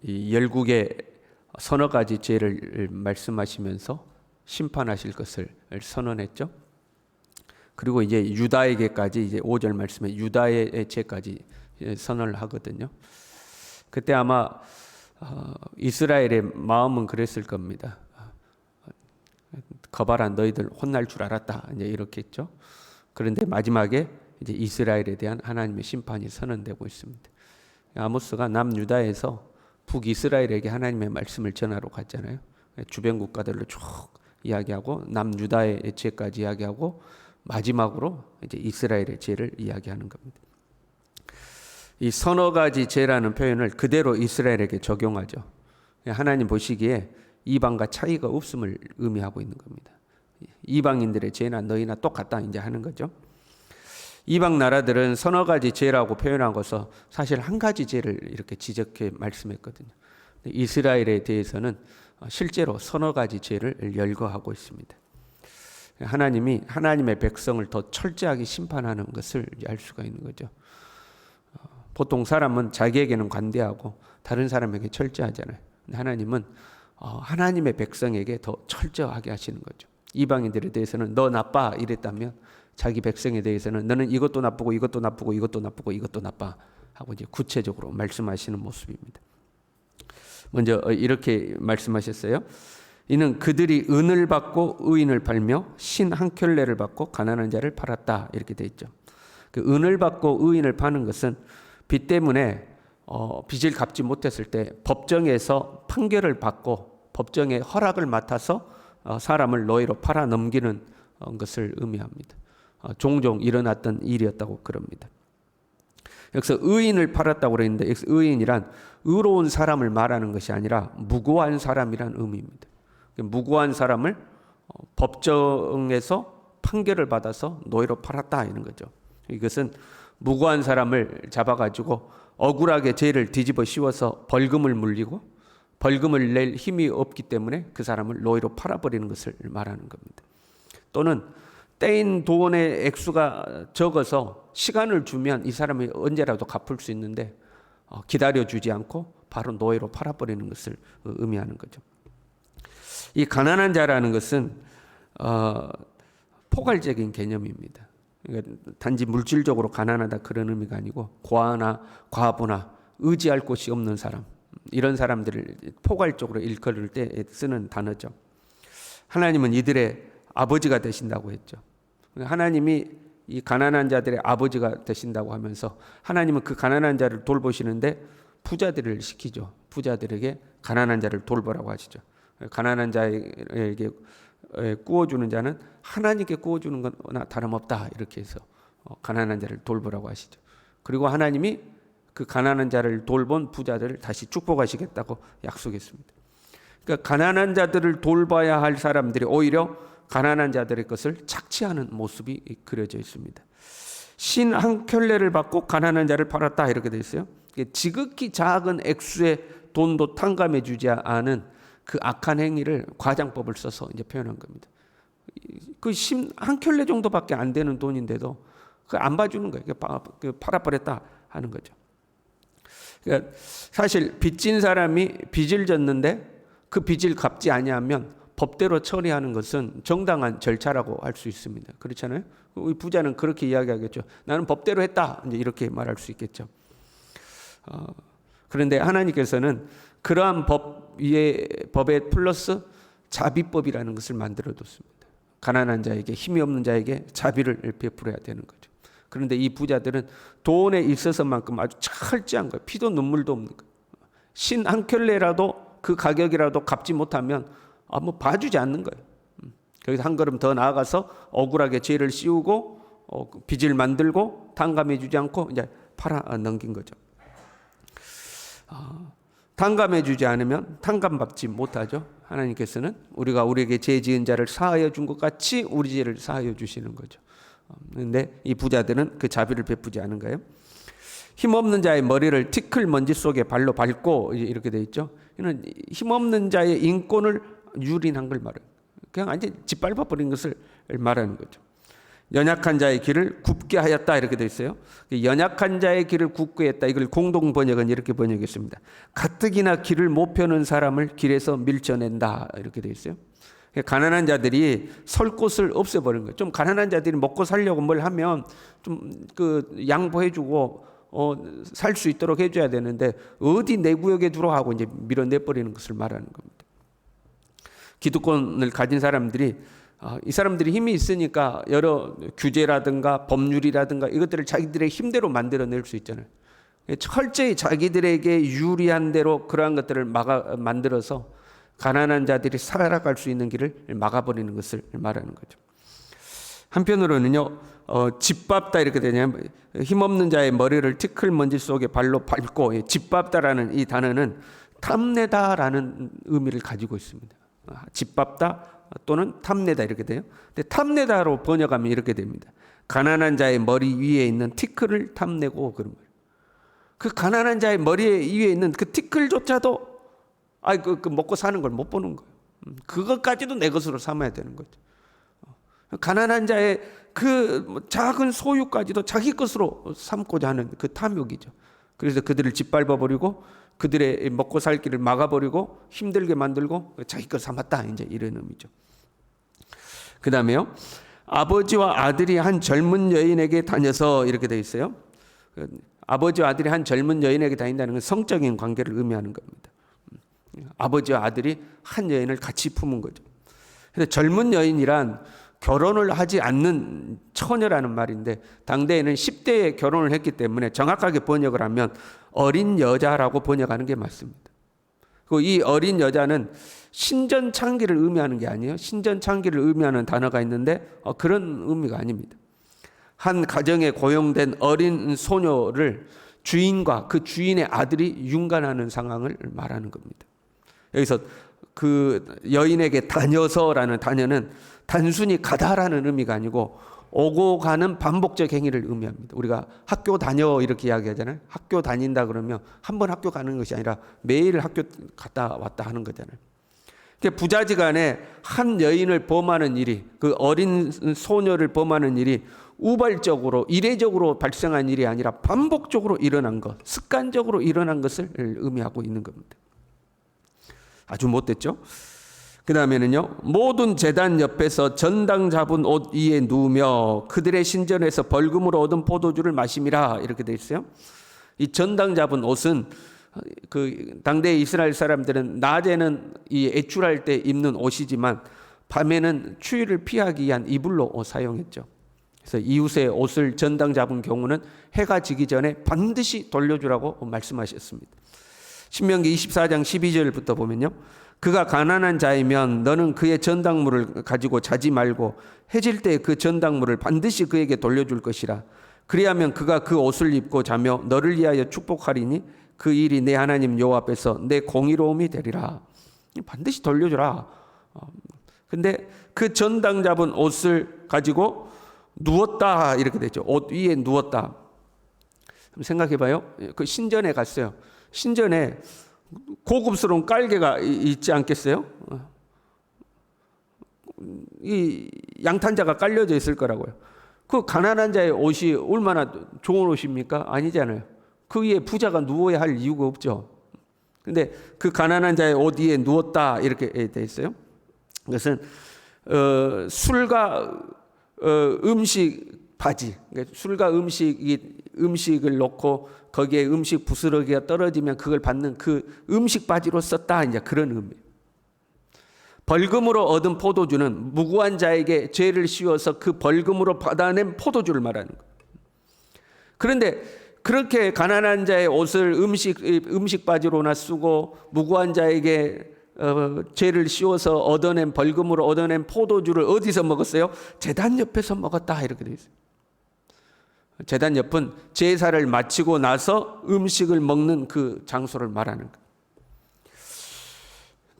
이 열국의 서너 가지 죄를 말씀하시면서 심판하실 것을 선언했죠. 그리고 이제 유다에게까지 이제 5절 말씀에 유다의 죄까지 선언을 하거든요. 그때 아마 이스라엘의 마음은 그랬을 겁니다. 거봐라, 너희들 혼날 줄 알았다, 이제 이렇게 했죠. 그런데 마지막에 이제 이스라엘에 대한 하나님의 심판이 선언되고 있습니다. 아모스가 남유다에서 북이스라엘에게 하나님의 말씀을 전하러 갔잖아요. 주변 국가들로 쭉 이야기하고 남유다의 죄까지 이야기하고 마지막으로 이제 이스라엘의 죄를 이야기하는 겁니다. 이 서너 가지 죄라는 표현을 그대로 이스라엘에게 적용하죠. 하나님 보시기에 이방과 차이가 없음을 의미하고 있는 겁니다. 이방인들의 죄나 너희나 똑같다 이제 하는 거죠. 이방 나라들은 서너 가지 죄라고 표현하고서 사실 한 가지 죄를 이렇게 지적해 말씀했거든요. 이스라엘에 대해서는 실제로 서너 가지 죄를 열거하고 있습니다. 하나님이 하나님의 백성을 더 철저하게 심판하는 것을 알 수가 있는 거죠. 보통 사람은 자기에게는 관대하고 다른 사람에게 철저하잖아요. 하나님은 하나님의 백성에게 더 철저하게 하시는 거죠. 이방인들에 대해서는 너 나빠 이랬다면 자기 백성에 대해서는 너는 이것도 나쁘고 이것도 나쁘고 이것도 나쁘고 이것도 나빠 하고 이제 구체적으로 말씀하시는 모습입니다. 먼저 이렇게 말씀하셨어요. 이는 그들이 은을 받고 의인을 팔며 신 한 켤레를 받고 가난한 자를 팔았다 이렇게 돼 있죠. 그 은을 받고 의인을 파는 것은 빚 때문에 빚을 갚지 못했을 때 법정에서 판결을 받고 법정의 허락을 맡아서 사람을 노예로 팔아 넘기는 것을 의미합니다. 종종 일어났던 일이었다고 그럽니다. 여기서 의인을 팔았다고 그랬는데 여기서 의인이란 의로운 사람을 말하는 것이 아니라 무고한 사람이란 의미입니다. 무고한 사람을 법정에서 판결을 받아서 노예로 팔았다 이런 거죠. 이것은 무고한 사람을 잡아가지고 억울하게 죄를 뒤집어 씌워서 벌금을 물리고 벌금을 낼 힘이 없기 때문에 그 사람을 노예로 팔아버리는 것을 말하는 겁니다. 또는 떼인 돈의 액수가 적어서 시간을 주면 이 사람이 언제라도 갚을 수 있는데 기다려주지 않고 바로 노예로 팔아버리는 것을 의미하는 거죠. 이 가난한 자라는 것은 포괄적인 개념입니다. 그러니까 단지 물질적으로 가난하다 그런 의미가 아니고 고아나 과부나 의지할 곳이 없는 사람, 이런 사람들을 포괄적으로 일컬을 때 쓰는 단어죠. 하나님은 이들의 아버지가 되신다고 했죠. 하나님이 이 가난한 자들의 아버지가 되신다고 하면서 하나님은 그 가난한 자를 돌보시는데 부자들을 시키죠. 부자들에게 가난한 자를 돌보라고 하시죠. 가난한 자에게 구워주는 자는 하나님께 구워주는 거나 다름없다 이렇게 해서 가난한 자를 돌보라고 하시죠. 그리고 하나님이 그 가난한 자를 돌본 부자들을 다시 축복하시겠다고 약속했습니다. 그러니까 가난한 자들을 돌봐야 할 사람들이 오히려 가난한 자들의 것을 착취하는 모습이 그려져 있습니다. 신 한 켤레를 받고 가난한 자를 팔았다 이렇게 돼 있어요. 지극히 작은 액수의 돈도 탕감해 주지 않은 그 악한 행위를 과장법을 써서 이제 표현한 겁니다. 그 한 켤레 정도밖에 안 되는 돈인데도 그 안 봐주는 거예요. 팔아버렸다 하는 거죠. 그러니까 사실 빚진 사람이 빚을 졌는데 그 빚을 갚지 아니하면 법대로 처리하는 것은 정당한 절차라고 할 수 있습니다. 그렇잖아요. 우리 부자는 그렇게 이야기하겠죠. 나는 법대로 했다. 이제 이렇게 말할 수 있겠죠. 그런데 하나님께서는 그러한 법에 플러스 자비법이라는 것을 만들어뒀습니다. 가난한 자에게, 힘이 없는 자에게 자비를 베풀어야 되는 거죠. 그런데 이 부자들은 돈에 있어서만큼 아주 철저한 거예요. 피도 눈물도 없는 거예요. 신 한 켤레라도 그 가격이라도 갚지 못하면 뭐 봐주지 않는 거예요. 거기서 한 걸음 더 나아가서 억울하게 죄를 씌우고 빚을 만들고 탕감해 주지 않고 이제 팔아 넘긴 거죠. 탕감해 주지 않으면 탕감받지 못하죠. 하나님께서는 우리가 우리에게 죄 지은 자를 사하여 준 것 같이 우리 죄를 사하여 주시는 거죠. 그런데 이 부자들은 그 자비를 베푸지 않은 거예요. 힘없는 자의 머리를 티끌 먼지 속에 발로 밟고 이렇게 돼 있죠. 이는 힘없는 자의 인권을 유린한 걸 말해요. 그냥 완전 짓밟아 버린 것을 말하는 거죠. 연약한 자의 길을 굽게 하였다 이렇게 되어 있어요. 연약한 자의 길을 굽게 했다. 이걸 공동 번역은 이렇게 번역했습니다. 가뜩이나 길을 못 펴는 사람을 길에서 밀쳐낸다 이렇게 되어 있어요. 가난한 자들이 설 곳을 없애버리는 거예요. 좀 가난한 자들이 먹고 살려고 뭘 하면 좀 그 양보해주고 살 수 있도록 해줘야 되는데 어디 내 구역에 들어가고 이제 밀어내버리는 것을 말하는 겁니다. 기득권을 가진 사람들이 이 사람들이 힘이 있으니까 여러 규제라든가 법률이라든가 이것들을 자기들의 힘대로 만들어낼 수 있잖아요. 철저히 자기들에게 유리한 대로 그러한 것들을 만들어서 가난한 자들이 살아갈 수 있는 길을 막아버리는 것을 말하는 거죠. 한편으로는요, 짓밟다 이렇게 되냐면 힘없는 자의 머리를 티끌 먼지 속에 발로 밟고, 짓밟다라는 이 단어는 탐내다라는 의미를 가지고 있습니다. 짓밟다 또는 탐내다 이렇게 돼요. 근데 탐내다로 번역하면 이렇게 됩니다. 가난한 자의 머리 위에 있는 티끌을 탐내고 그런 거예요. 그 가난한 자의 머리 위에 있는 그 티끌조차도 그 먹고 사는 걸 못 보는 거예요. 그것까지도 내 것으로 삼아야 되는 거죠. 가난한 자의 그 작은 소유까지도 자기 것으로 삼고자 하는 그 탐욕이죠. 그래서 그들을 짓밟아버리고 그들의 먹고 살 길을 막아버리고 힘들게 만들고 자기 것 삼았다 이제 이런 의미죠. 그 다음에요, 아버지와 아들이 한 젊은 여인에게 다녀서 이렇게 되어 있어요. 아버지와 아들이 한 젊은 여인에게 다닌다는 건 성적인 관계를 의미하는 겁니다. 아버지와 아들이 한 여인을 같이 품은 거죠. 그래서 젊은 여인이란 결혼을 하지 않는 처녀라는 말인데 당대에는 10대에 결혼을 했기 때문에 정확하게 번역을 하면 어린 여자라고 번역하는 게 맞습니다. 그리고 이 어린 여자는 신전창기를 의미하는 게 아니에요. 신전창기를 의미하는 단어가 있는데 그런 의미가 아닙니다. 한 가정에 고용된 어린 소녀를 주인과 그 주인의 아들이 윤관하는 상황을 말하는 겁니다. 여기서 그 여인에게 다녀서라는 단어는 단순히 가다라는 의미가 아니고 오고 가는 반복적 행위를 의미합니다. 우리가 학교 다녀 이렇게 이야기하잖아요. 학교 다닌다 그러면 한 번 학교 가는 것이 아니라 매일 학교 갔다 왔다 하는 거잖아요. 부자지간에 한 여인을 범하는 일이, 그 어린 소녀를 범하는 일이 우발적으로 이례적으로 발생한 일이 아니라 반복적으로 일어난 것, 습관적으로 일어난 것을 의미하고 있는 겁니다. 아주 못됐죠? 그 다음에는요, 모든 제단 옆에서 전당 잡은 옷 위에 누우며 그들의 신전에서 벌금으로 얻은 포도주를 마심이라 이렇게 돼 있어요. 이 전당 잡은 옷은 그 당대 이스라엘 사람들은 낮에는 이 애출할 때 입는 옷이지만 밤에는 추위를 피하기 위한 이불로 사용했죠. 그래서 이웃의 옷을 전당 잡은 경우는 해가 지기 전에 반드시 돌려주라고 말씀하셨습니다. 신명기 24장 12절부터 보면요, 그가 가난한 자이면 너는 그의 전당물을 가지고 자지 말고 해질 때 그 전당물을 반드시 그에게 돌려줄 것이라. 그리하면 그가 그 옷을 입고 자며 너를 위하여 축복하리니 그 일이 내 하나님 여호와 앞에서 내 공의로움이 되리라. 반드시 돌려주라. 근데 그 전당 잡은 옷을 가지고 누웠다 이렇게 되죠. 옷 위에 누웠다. 생각해봐요. 그 신전에 갔어요. 신전에 고급스러운 깔개가 있지 않겠어요? 이 양탄자가 깔려져 있을 거라고요. 그 가난한 자의 옷이 얼마나 좋은 옷입니까? 아니잖아요. 그 위에 부자가 누워야 할 이유가 없죠. 근데 그 가난한 자의 옷 위에 누웠다 이렇게 돼 있어요. 그것은 술과 음식 바지, 그러니까 술과 음식을 놓고 거기에 음식 부스러기가 떨어지면 그걸 받는 그 음식 바지로 썼다 이제 그런 의미. 벌금으로 얻은 포도주는 무고한 자에게 죄를 씌워서 그 벌금으로 받아낸 포도주를 말하는 거예요. 그런데 그렇게 가난한 자의 옷을 음식 바지로나 쓰고 무고한 자에게 죄를 씌워서 얻어낸 벌금으로 얻어낸 포도주를 어디서 먹었어요? 제단 옆에서 먹었다 이렇게 돼 있어요. 제단 옆은 제사를 마치고 나서 음식을 먹는 그 장소를 말하는 거예요.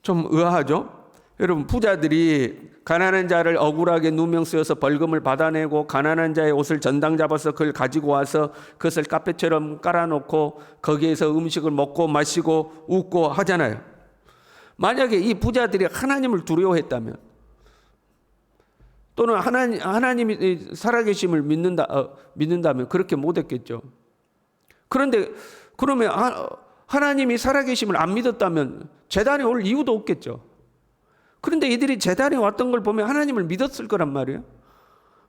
좀 의아하죠? 여러분, 부자들이 가난한 자를 억울하게 누명 쓰여서 벌금을 받아내고 가난한 자의 옷을 전당 잡아서 그걸 가지고 와서 그것을 카페처럼 깔아놓고 거기에서 음식을 먹고 마시고 웃고 하잖아요. 만약에 이 부자들이 하나님을 두려워했다면 또는 하나님이 살아계심을 믿는다면 그렇게 못했겠죠. 그런데 그러면 하나님이 살아계심을 안 믿었다면 제단에 올 이유도 없겠죠. 그런데 이들이 제단에 왔던 걸 보면 하나님을 믿었을 거란 말이에요.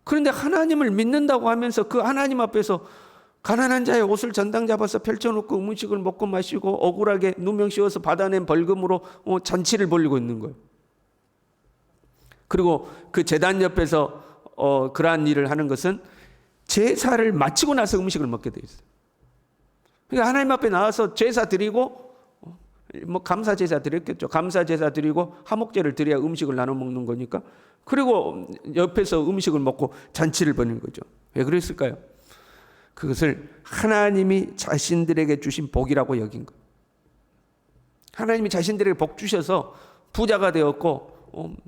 그런데 하나님을 믿는다고 하면서 그 하나님 앞에서 가난한 자의 옷을 전당 잡아서 펼쳐놓고 음식을 먹고 마시고 억울하게 누명 씌워서 받아낸 벌금으로 잔치를 벌이고 있는 거예요. 그리고 그 제단 옆에서 그러한 일을 하는 것은 제사를 마치고 나서 음식을 먹게 돼 있어요. 그러니까 하나님 앞에 나와서 제사 드리고 감사 제사 드렸겠죠. 감사 제사 드리고 화목제를 드려야 음식을 나눠 먹는 거니까. 그리고 옆에서 음식을 먹고 잔치를 벌이는 거죠. 왜 그랬을까요? 그것을 하나님이 자신들에게 주신 복이라고 여긴 거예요. 하나님이 자신들에게 복 주셔서 부자가 되었고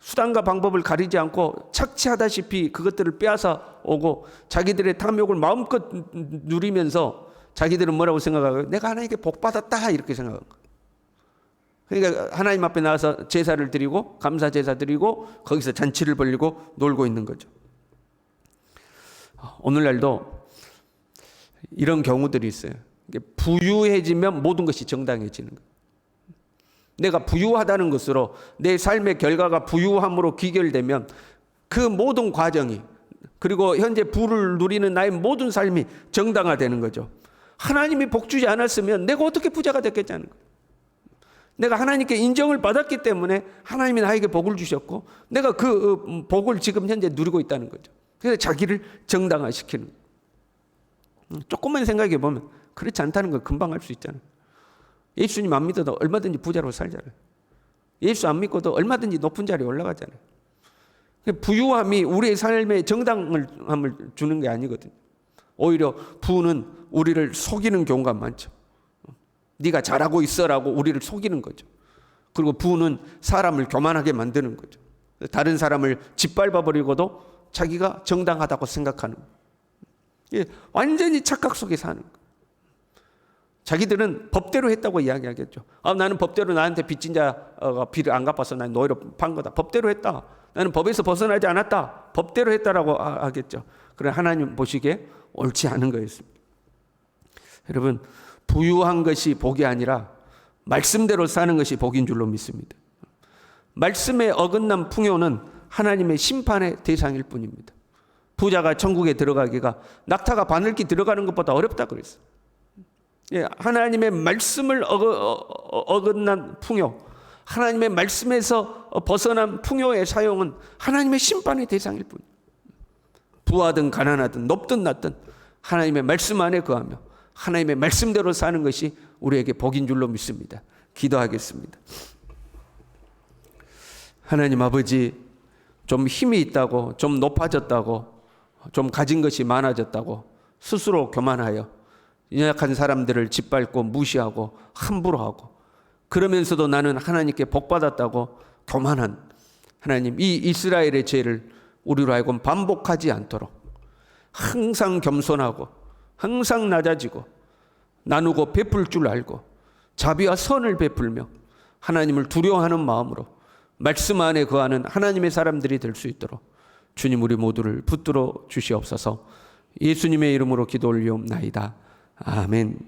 수단과 방법을 가리지 않고 착취하다시피 그것들을 빼앗아 오고 자기들의 탐욕을 마음껏 누리면서 자기들은 뭐라고 생각하고 내가 하나님께 복 받았다 이렇게 생각한 거예요. 그러니까 하나님 앞에 나와서 제사를 드리고 감사 제사 드리고 거기서 잔치를 벌이고 놀고 있는 거죠. 오늘날도 이런 경우들이 있어요. 부유해지면 모든 것이 정당해지는 거예요. 내가 부유하다는 것으로 내 삶의 결과가 부유함으로 귀결되면 그 모든 과정이 그리고 현재 부를 누리는 나의 모든 삶이 정당화되는 거죠. 하나님이 복 주지 않았으면 내가 어떻게 부자가 됐겠냐는 거예요. 내가 하나님께 인정을 받았기 때문에 하나님이 나에게 복을 주셨고 내가 그 복을 지금 현재 누리고 있다는 거죠. 그래서 자기를 정당화시키는 거예요. 조금만 생각해 보면 그렇지 않다는 걸 금방 알 수 있잖아요. 예수님 안 믿어도 얼마든지 부자로 살잖아요. 예수 안 믿고도 얼마든지 높은 자리에 올라가잖아요. 부유함이 우리의 삶에 정당함을 주는 게 아니거든요. 오히려 부는 우리를 속이는 경우가 많죠. 네가 잘하고 있어라고 우리를 속이는 거죠. 그리고 부는 사람을 교만하게 만드는 거죠. 다른 사람을 짓밟아버리고도 자기가 정당하다고 생각하는 거예요. 완전히 착각 속에 사는 거예요. 자기들은 법대로 했다고 이야기하겠죠. 나는 법대로 나한테 빚진 자가 빚을 안 갚아서 난 노예로 판 거다. 법대로 했다. 나는 법에서 벗어나지 않았다. 법대로 했다라고 하겠죠. 그래 하나님 보시기에 옳지 않은 거였습니다. 여러분 부유한 것이 복이 아니라 말씀대로 사는 것이 복인 줄로 믿습니다. 말씀에 어긋난 풍요는 하나님의 심판의 대상일 뿐입니다. 부자가 천국에 들어가기가 낙타가 바늘기 들어가는 것보다 어렵다 그랬어요. 하나님의 말씀을 어긋난 풍요, 하나님의 말씀에서 벗어난 풍요의 사용은 하나님의 심판의 대상일 뿐입니다. 부하든 가난하든 높든 낮든 하나님의 말씀 안에 거하며 하나님의 말씀대로 사는 것이 우리에게 복인 줄로 믿습니다. 기도하겠습니다. 하나님 아버지, 좀 힘이 있다고, 좀 높아졌다고, 좀 가진 것이 많아졌다고 스스로 교만하여 연약한 사람들을 짓밟고 무시하고 함부로 하고 그러면서도 나는 하나님께 복받았다고 교만한 하나님, 이 이스라엘의 죄를 우리로 하여금 반복하지 않도록 항상 겸손하고 항상 낮아지고 나누고 베풀 줄 알고 자비와 선을 베풀며 하나님을 두려워하는 마음으로 말씀 안에 거하는 하나님의 사람들이 될 수 있도록 주님 우리 모두를 붙들어 주시옵소서. 예수님의 이름으로 기도 올리옵나이다. 아멘.